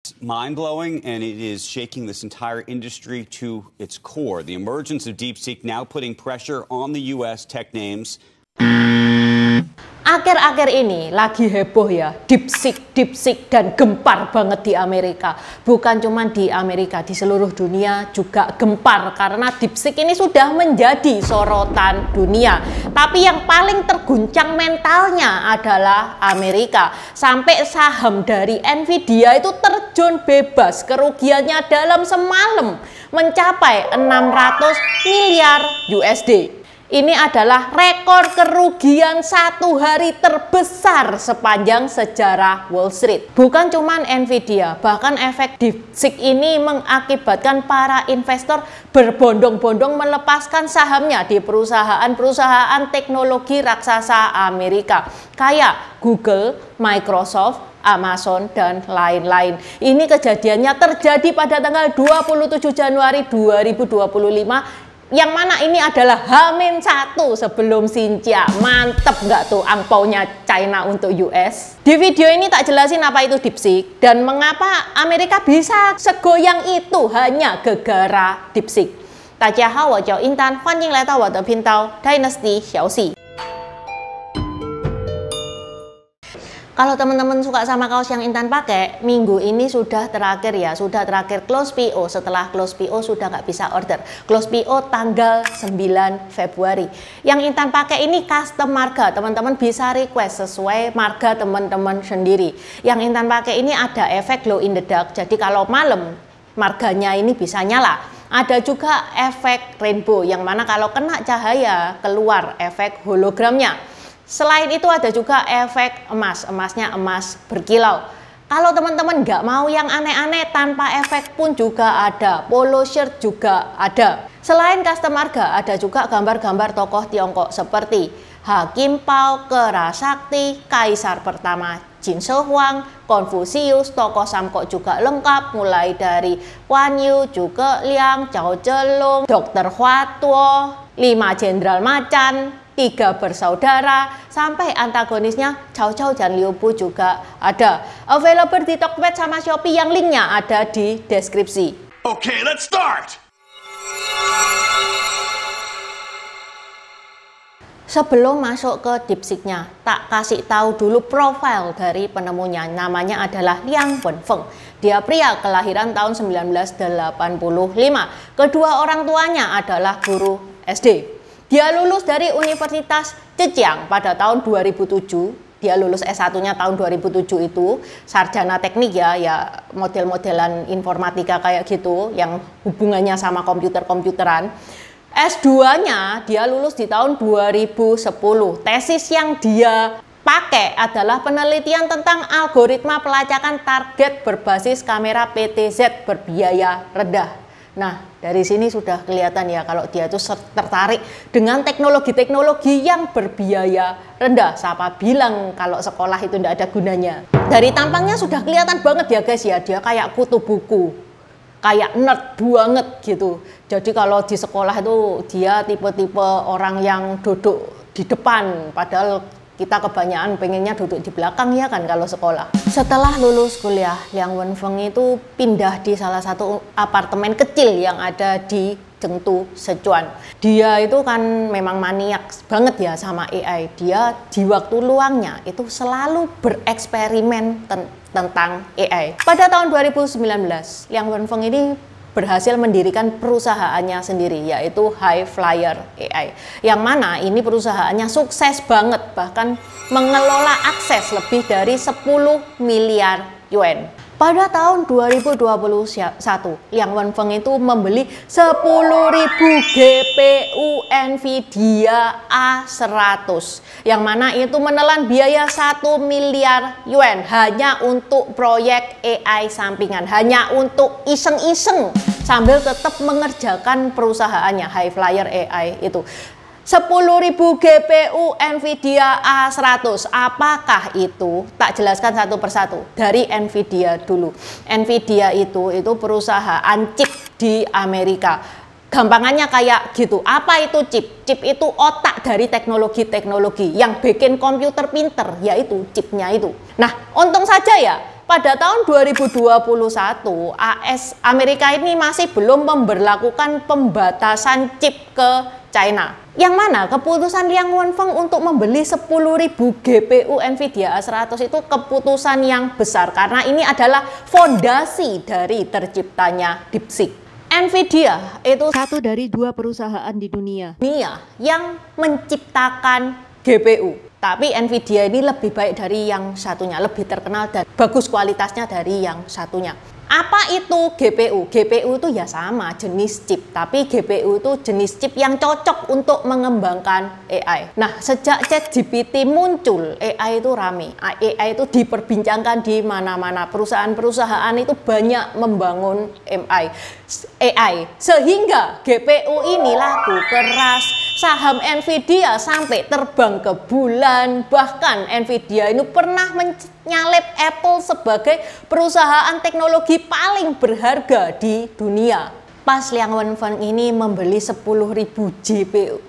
Mind-blowing, and it is shaking this entire industry to its core. The emergence of DeepSeek now putting pressure on the U.S. tech names. Akhir-akhir ini lagi heboh ya, DeepSeek dan gempar banget di Amerika. Bukan cuma di Amerika, di seluruh dunia juga gempar karena DeepSeek ini sudah menjadi sorotan dunia. Tapi yang paling terguncang mentalnya adalah Amerika. Sampai saham dari Nvidia itu terjun bebas, kerugiannya dalam semalam mencapai 600 miliar USD. Ini adalah rekor kerugian satu hari terbesar sepanjang sejarah Wall Street. Bukan cuma Nvidia, bahkan efek DeepSeek ini mengakibatkan para investor berbondong-bondong melepaskan sahamnya di perusahaan-perusahaan teknologi raksasa Amerika kayak Google, Microsoft, Amazon, dan lain-lain. Ini kejadiannya terjadi pada tanggal 27 Januari 2025 yang mana ini adalah H-1 sebelum Xinjia. Mantep nggak tuh angpaunya China untuk US? Di video ini tak jelasin apa itu DeepSeek dan mengapa Amerika bisa segoyang itu hanya gara-gara DeepSeek. 大家好，我叫英丹，欢迎来到我的频道 Dynasty 小喜。Kalau teman-teman suka sama kaos yang Intan pakai, minggu ini sudah terakhir ya, sudah terakhir close PO. Setelah close PO sudah nggak bisa order. Close PO tanggal 9 Februari. Yang Intan pakai ini custom marga, teman-teman bisa request sesuai marga teman-teman sendiri. Yang Intan pakai ini ada efek glow in the dark, jadi kalau malam marganya ini bisa nyala. Ada juga efek rainbow, yang mana kalau kena cahaya keluar efek hologramnya. Selain itu ada juga efek emas, emasnya emas berkilau. Kalau teman-teman nggak mau yang aneh-aneh tanpa efek pun juga ada, polo shirt juga ada. Selain custom marga ada juga gambar-gambar tokoh Tiongkok seperti Hakim Pao, Kera Sakti, Kaisar pertama Jin Shi Huang, Konfusius, tokoh Samkok juga lengkap mulai dari Guan Yu, Zhuge Liang, Zhao Zhelong, Dr. Hua Tuo, 5 Jenderal Macan, 3 bersaudara, sampai antagonisnya Cao Cao dan Liu Bu juga ada. Available di Tokped sama Shopee yang linknya ada di deskripsi. Okay, let's start! Sebelum masuk ke DeepSeek-nya, tak kasih tahu dulu profil dari penemunya. Namanya adalah Liang Wenfeng. Dia pria kelahiran tahun 1985. Kedua orang tuanya adalah guru SD. Dia lulus dari Universitas Zhejiang pada tahun 2007. Dia lulus S1-nya tahun 2007 itu, sarjana teknik ya model-modelan informatika kayak gitu, yang hubungannya sama komputer-komputeran. S2-nya dia lulus di tahun 2010. Tesis yang dia pakai adalah penelitian tentang algoritma pelacakan target berbasis kamera PTZ berbiaya rendah. Nah, dari sini sudah kelihatan ya kalau dia itu tertarik dengan teknologi-teknologi yang berbiaya rendah. Siapa bilang kalau sekolah itu tidak ada gunanya? Dari tampangnya sudah kelihatan banget ya guys ya, dia kayak kutu buku, kayak nerd banget gitu. Jadi kalau di sekolah itu dia tipe-tipe orang yang duduk di depan, padahal kita kebanyakan pengennya duduk di belakang ya kan kalau sekolah. Setelah lulus kuliah, Liang Wenfeng itu pindah di salah satu apartemen kecil yang ada di Chengdu, Sichuan. Dia itu kan memang maniak banget ya sama AI. Dia di waktu luangnya itu selalu bereksperimen tentang AI. Pada tahun 2019, Liang Wenfeng ini berhasil mendirikan perusahaannya sendiri, yaitu High Flyer AI, yang mana ini perusahaannya sukses banget, bahkan mengelola akses lebih dari 10 miliar yuan. Pada tahun 2021, Liang Wenfeng itu membeli 10.000 GPU Nvidia A100, yang mana itu menelan biaya 1 miliar yuan hanya untuk proyek AI sampingan, hanya untuk iseng-iseng sambil tetap mengerjakan perusahaannya High Flyer AI itu. 10.000 GPU Nvidia A100, apakah itu? Tak jelaskan satu persatu. Dari Nvidia dulu. Nvidia itu perusahaan chip di Amerika. Gampangannya kayak gitu. Apa itu chip? Chip itu otak dari teknologi-teknologi yang bikin komputer pinter, yaitu chipnya itu. Nah, untung saja ya, Pada tahun 2021, Amerika ini masih belum memberlakukan pembatasan chip ke China. Yang mana keputusan Liang Wenfeng untuk membeli 10.000 GPU Nvidia A100 itu keputusan yang besar karena ini adalah fondasi dari terciptanya DeepSeek. Nvidia itu satu dari 2 perusahaan di dunia yang menciptakan GPU. Tapi Nvidia ini lebih baik dari yang satunya, lebih terkenal dan bagus kualitasnya dari yang satunya. Apa itu GPU? GPU itu ya sama jenis chip, tapi GPU itu jenis chip yang cocok untuk mengembangkan AI. Nah, sejak ChatGPT muncul, AI itu rame. AI itu diperbincangkan di mana-mana. Perusahaan-perusahaan itu banyak membangun AI. Sehingga GPU ini laku keras. Saham Nvidia sampai terbang ke bulan. Bahkan Nvidia ini pernah menyalip Apple sebagai perusahaan teknologi paling berharga di dunia. Pas Liang Wenfeng ini membeli 10.000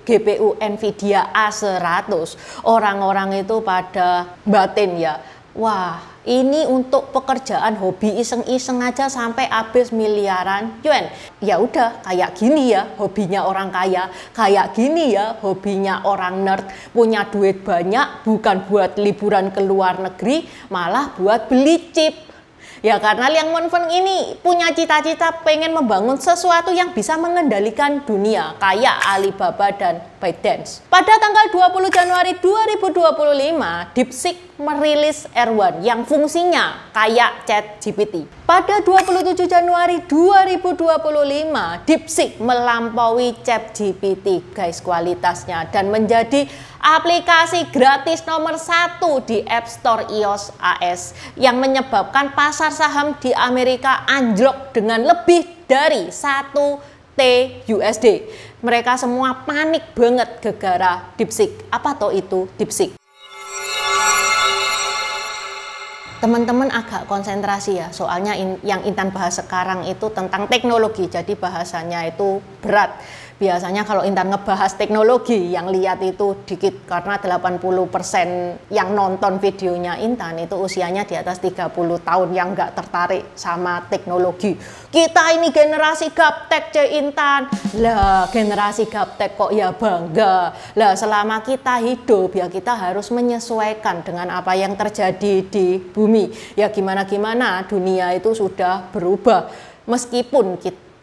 GPU Nvidia A100, orang-orang itu pada batin ya. Wah, ini untuk pekerjaan hobi iseng-iseng aja sampai habis miliaran yuan. Ya udah, kayak gini ya hobinya orang kaya, kayak gini ya hobinya orang nerd, punya duit banyak bukan buat liburan ke luar negeri, malah buat beli chip. Ya karena Liang Wenfeng ini punya cita-cita pengen membangun sesuatu yang bisa mengendalikan dunia kayak Alibaba dan ByteDance. Pada tanggal 20 Januari 2025, DeepSeek merilis R1 yang fungsinya kayak ChatGPT. Pada 27 Januari 2025, DeepSeek melampaui ChatGPT guys kualitasnya dan menjadi aplikasi gratis nomor 1 di App Store iOS AS yang menyebabkan pasar saham di Amerika anjlok dengan lebih dari 1 T USD. Mereka semua panik banget gara-gara DeepSeek. Apa toh itu DeepSeek? Teman-teman agak konsentrasi ya, soalnya yang Intan bahas sekarang itu tentang teknologi, jadi bahasanya itu berat. Biasanya kalau Intan ngebahas teknologi, yang lihat itu dikit karena 80% yang nonton videonya Intan itu usianya di atas 30 tahun yang nggak tertarik sama teknologi. Kita ini generasi gaptek Intan. Lah generasi gaptek kok ya bangga. Lah selama kita hidup ya kita harus menyesuaikan dengan apa yang terjadi di bumi. Ya gimana-gimana dunia itu sudah berubah. Meskipun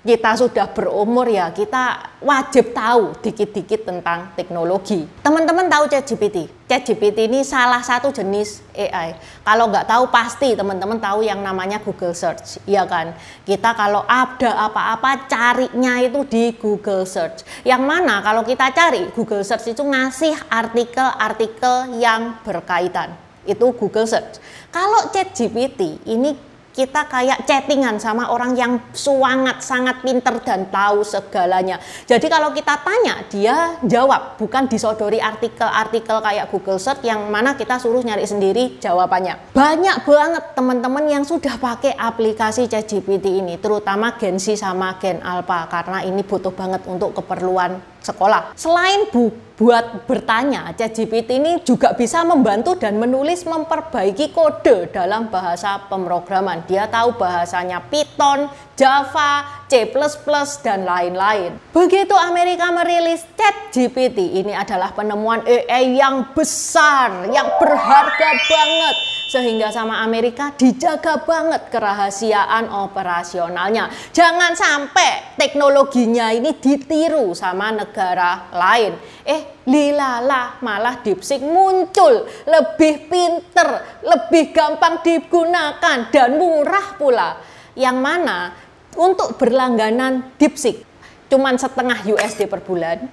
kita sudah berumur ya kita wajib tahu dikit-dikit tentang teknologi. Teman-teman tahu ChatGPT? ChatGPT ini salah satu jenis AI. Kalau nggak tahu pasti teman-teman tahu yang namanya Google Search, ya kan? Kita kalau ada apa-apa carinya itu di Google Search. Yang mana kalau kita cari Google Search itu ngasih artikel-artikel yang berkaitan. Itu Google Search. Kalau ChatGPT ini kita kayak chattingan sama orang yang sangat pinter dan tahu segalanya. Jadi kalau kita tanya, dia jawab, bukan disodori artikel-artikel kayak Google Search yang mana kita suruh nyari sendiri jawabannya. Banyak banget teman-teman yang sudah pakai aplikasi ChatGPT ini, terutama Gen Z sama Gen Alpha, karena ini butuh banget untuk keperluan sekolah. Selain buat bertanya, ChatGPT ini juga bisa membantu dan memperbaiki kode dalam bahasa pemrograman. Dia tahu bahasanya Python, Java, C++, dan lain-lain. Begitu Amerika merilis ChatGPT, ini adalah penemuan AI yang besar, yang berharga banget. Sehingga sama Amerika dijaga banget kerahasiaan operasionalnya. Jangan sampai teknologinya ini ditiru sama negara lain. Lilala, malah DeepSeek muncul lebih pinter, lebih gampang digunakan dan murah pula. Yang mana untuk berlangganan DeepSeek cuman setengah USD per bulan,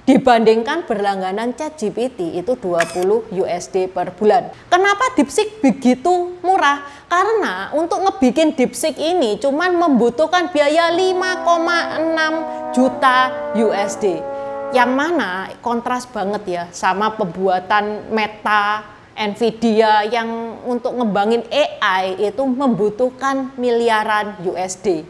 dibandingkan berlangganan ChatGPT itu 20 USD per bulan. Kenapa DeepSeek begitu murah? Karena untuk ngebikin DeepSeek ini cuman membutuhkan biaya 5,6 juta USD. Yang mana kontras banget ya sama pembuatan Meta, Nvidia yang untuk ngembangin AI itu membutuhkan miliaran USD.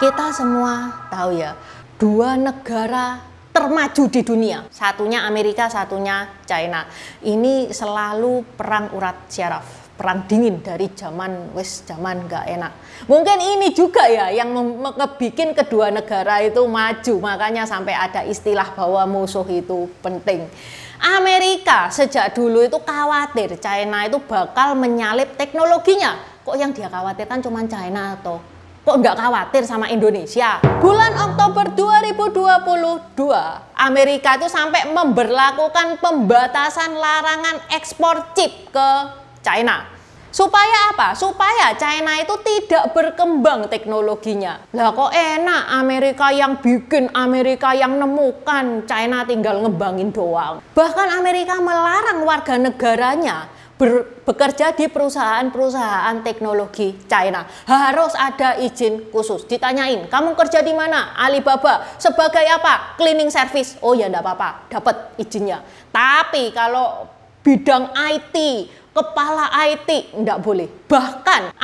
Kita semua tahu ya, dua negara termaju di dunia. Satunya Amerika, satunya China. Ini selalu perang urat syaraf. Perang dingin dari zaman gak enak. Mungkin ini juga ya yang ngebikin kedua negara itu maju. Makanya sampai ada istilah bahwa musuh itu penting. Amerika sejak dulu itu khawatir China itu bakal menyalip teknologinya. Kok yang dia khawatirkan cuma China atau kok nggak khawatir sama Indonesia? Bulan Oktober 2022, Amerika itu sampai memberlakukan pembatasan larangan ekspor chip ke China. Supaya apa? Supaya China itu tidak berkembang teknologinya. Lah kok enak Amerika yang bikin, Amerika yang nemukan, China tinggal ngembangin doang. Bahkan Amerika melarang warga negaranya bekerja di perusahaan-perusahaan teknologi China. Harus ada izin khusus. Ditanyain, kamu kerja di mana? Alibaba. Sebagai apa? Cleaning service. Oh ya enggak apa-apa, dapat izinnya. Tapi kalau bidang IT, kepala IT, enggak boleh. Bahkan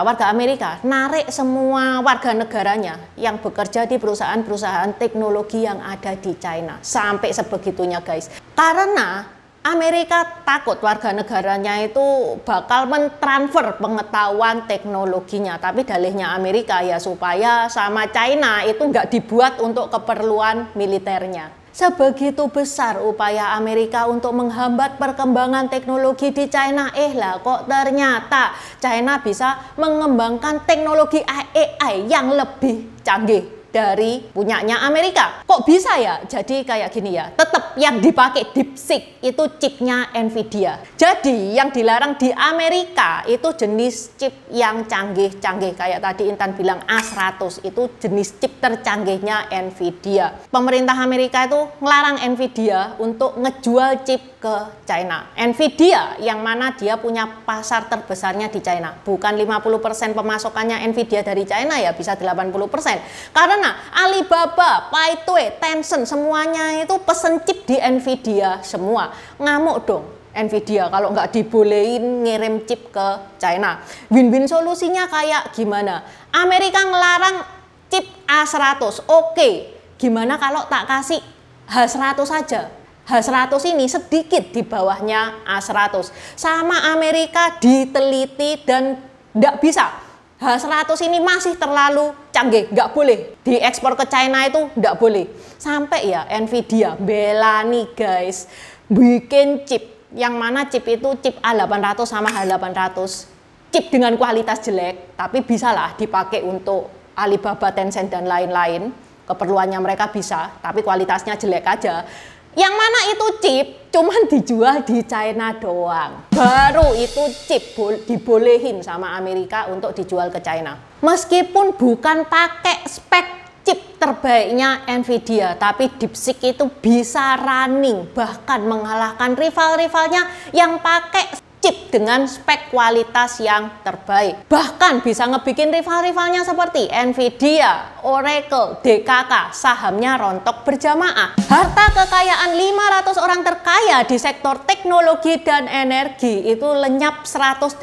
warga Amerika narik semua warga negaranya yang bekerja di perusahaan-perusahaan teknologi yang ada di China. Sampai sebegitunya guys. Karena Amerika takut warga negaranya itu bakal mentransfer pengetahuan teknologinya. Tapi dalihnya Amerika ya supaya sama China itu nggak dibuat untuk keperluan militernya. Sebegitu besar upaya Amerika untuk menghambat perkembangan teknologi di China. Lah kok ternyata China bisa mengembangkan teknologi AI yang lebih canggih dari punyanya Amerika. Kok bisa ya? Jadi kayak gini ya, tetap yang dipakai DeepSeek itu chipnya Nvidia. Jadi yang dilarang di Amerika itu jenis chip yang canggih-canggih. Kayak tadi Intan bilang A100 itu jenis chip tercanggihnya Nvidia. Pemerintah Amerika itu ngelarang Nvidia untuk ngejual chip ke China. Nvidia yang mana dia punya pasar terbesarnya di China. Bukan 50% pemasokannya Nvidia dari China ya, bisa 80%. Karena Alibaba, Paitue, Tencent semuanya itu pesen chip di Nvidia semua. Ngamuk dong Nvidia kalau nggak dibolehin ngirim chip ke China. Win-win solusinya kayak gimana? Amerika ngelarang chip A100. Oke, gimana kalau tak kasih H100 saja? H100 ini sedikit di bawahnya A100. Sama Amerika diteliti dan nggak bisa. H100 ini masih terlalu canggih, nggak boleh diekspor ke China, itu nggak boleh. Sampai ya Nvidia bela nih guys, bikin chip, yang mana chip itu chip A800 sama H800, chip dengan kualitas jelek, tapi bisalah dipakai untuk Alibaba, Tencent dan lain-lain. Keperluannya mereka bisa, tapi kualitasnya jelek aja. Yang mana itu chip cuman dijual di China doang. Baru itu chip dibolehin sama Amerika untuk dijual ke China. Meskipun bukan pakai spek chip terbaiknya Nvidia, tapi DeepSeek itu bisa running, bahkan mengalahkan rival-rivalnya yang pakai chip dengan spek kualitas yang terbaik. Bahkan bisa ngebikin rival-rivalnya seperti Nvidia, Oracle, DKK, sahamnya rontok berjamaah. Harta kekayaan 500 orang terkaya di sektor teknologi dan energi itu lenyap 108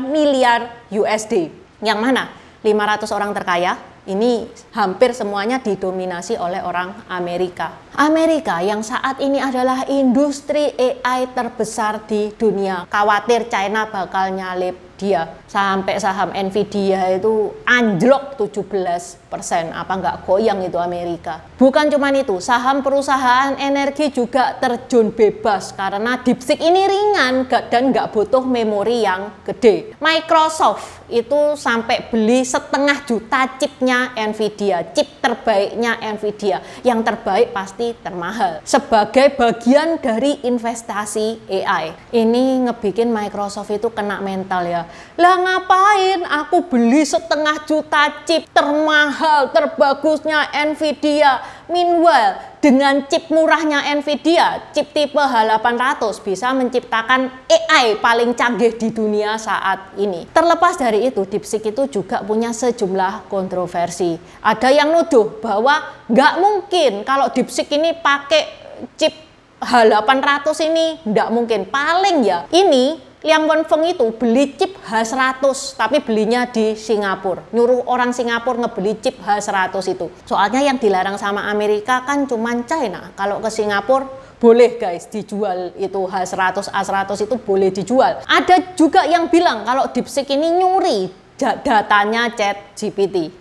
miliar USD. Yang mana 500 orang terkaya ini hampir semuanya didominasi oleh orang Amerika. Amerika yang saat ini adalah industri AI terbesar di dunia. Khawatir China bakal nyalip dia. Sampai saham Nvidia itu anjlok 17%. Apa nggak goyang itu Amerika? Bukan cuma itu, saham perusahaan energi juga terjun bebas karena DeepSeek ini ringan dan nggak butuh memori yang gede. Microsoft itu sampai beli 500 juta chipnya Nvidia, chip terbaiknya Nvidia. Yang terbaik pasti termahal. Sebagai bagian dari investasi AI. Ini ngebikin Microsoft itu kena mental ya. Lah ngapain aku beli 500 juta chip termahal, terbagusnya Nvidia. Meanwhile, dengan chip murahnya Nvidia, chip tipe H800 bisa menciptakan AI paling canggih di dunia saat ini. Terlepas dari itu, DeepSeek itu juga punya sejumlah kontroversi. Ada yang nuduh bahwa nggak mungkin kalau DeepSeek ini pakai chip H800 ini, nggak mungkin. Paling ya ini Liang Wenfeng itu beli chip H100 tapi belinya di Singapura. Nyuruh orang Singapura ngebeli chip H100 itu. Soalnya yang dilarang sama Amerika kan cuman China. Kalau ke Singapura boleh guys dijual itu H100, A100 itu boleh dijual. Ada juga yang bilang kalau DeepSeek ini nyuri datanya ChatGPT.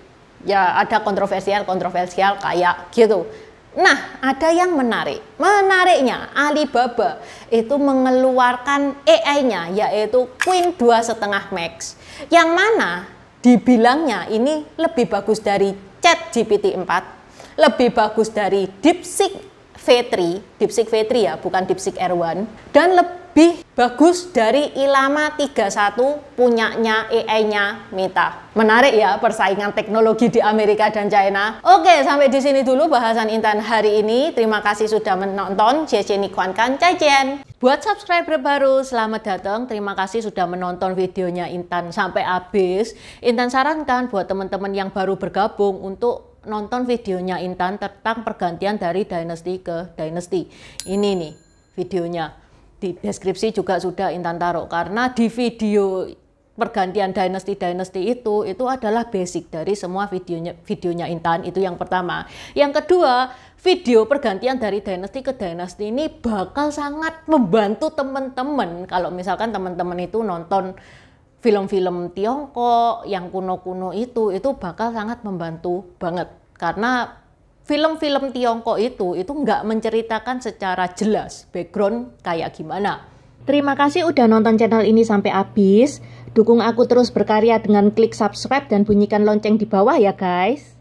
Ya ada kontroversial kayak gitu. Nah, ada yang menarik. Menariknya, Alibaba itu mengeluarkan AI-nya yaitu Qwen 2,5 Max. Yang mana dibilangnya ini lebih bagus dari ChatGPT 4, lebih bagus dari DeepSeek V3 ya, bukan DeepSeek R1, dan lebih bagus dari Llama 31 punyanya AI-nya Meta. Menarik ya persaingan teknologi di Amerika dan China. Oke, sampai di sini dulu bahasan Intan hari ini. Terima kasih sudah menonton. Buat subscriber baru, selamat datang. Terima kasih sudah menonton videonya Intan sampai habis. Intan sarankan buat teman-teman yang baru bergabung untuk nonton videonya Intan tentang pergantian dari dynasty ke dynasty. Ini nih videonya. Di deskripsi juga sudah Intan taruh, karena di video pergantian dynasty itu adalah basic dari semua videonya Intan. Itu yang pertama. Yang kedua, video pergantian dari dynasty ke dynasty ini bakal sangat membantu teman-teman kalau misalkan teman-teman itu nonton film-film Tiongkok yang kuno-kuno itu bakal sangat membantu banget, karena film-film Tiongkok itu nggak menceritakan secara jelas background kayak gimana. Terima kasih udah nonton channel ini sampai habis. Dukung aku terus berkarya dengan klik subscribe dan bunyikan lonceng di bawah ya guys.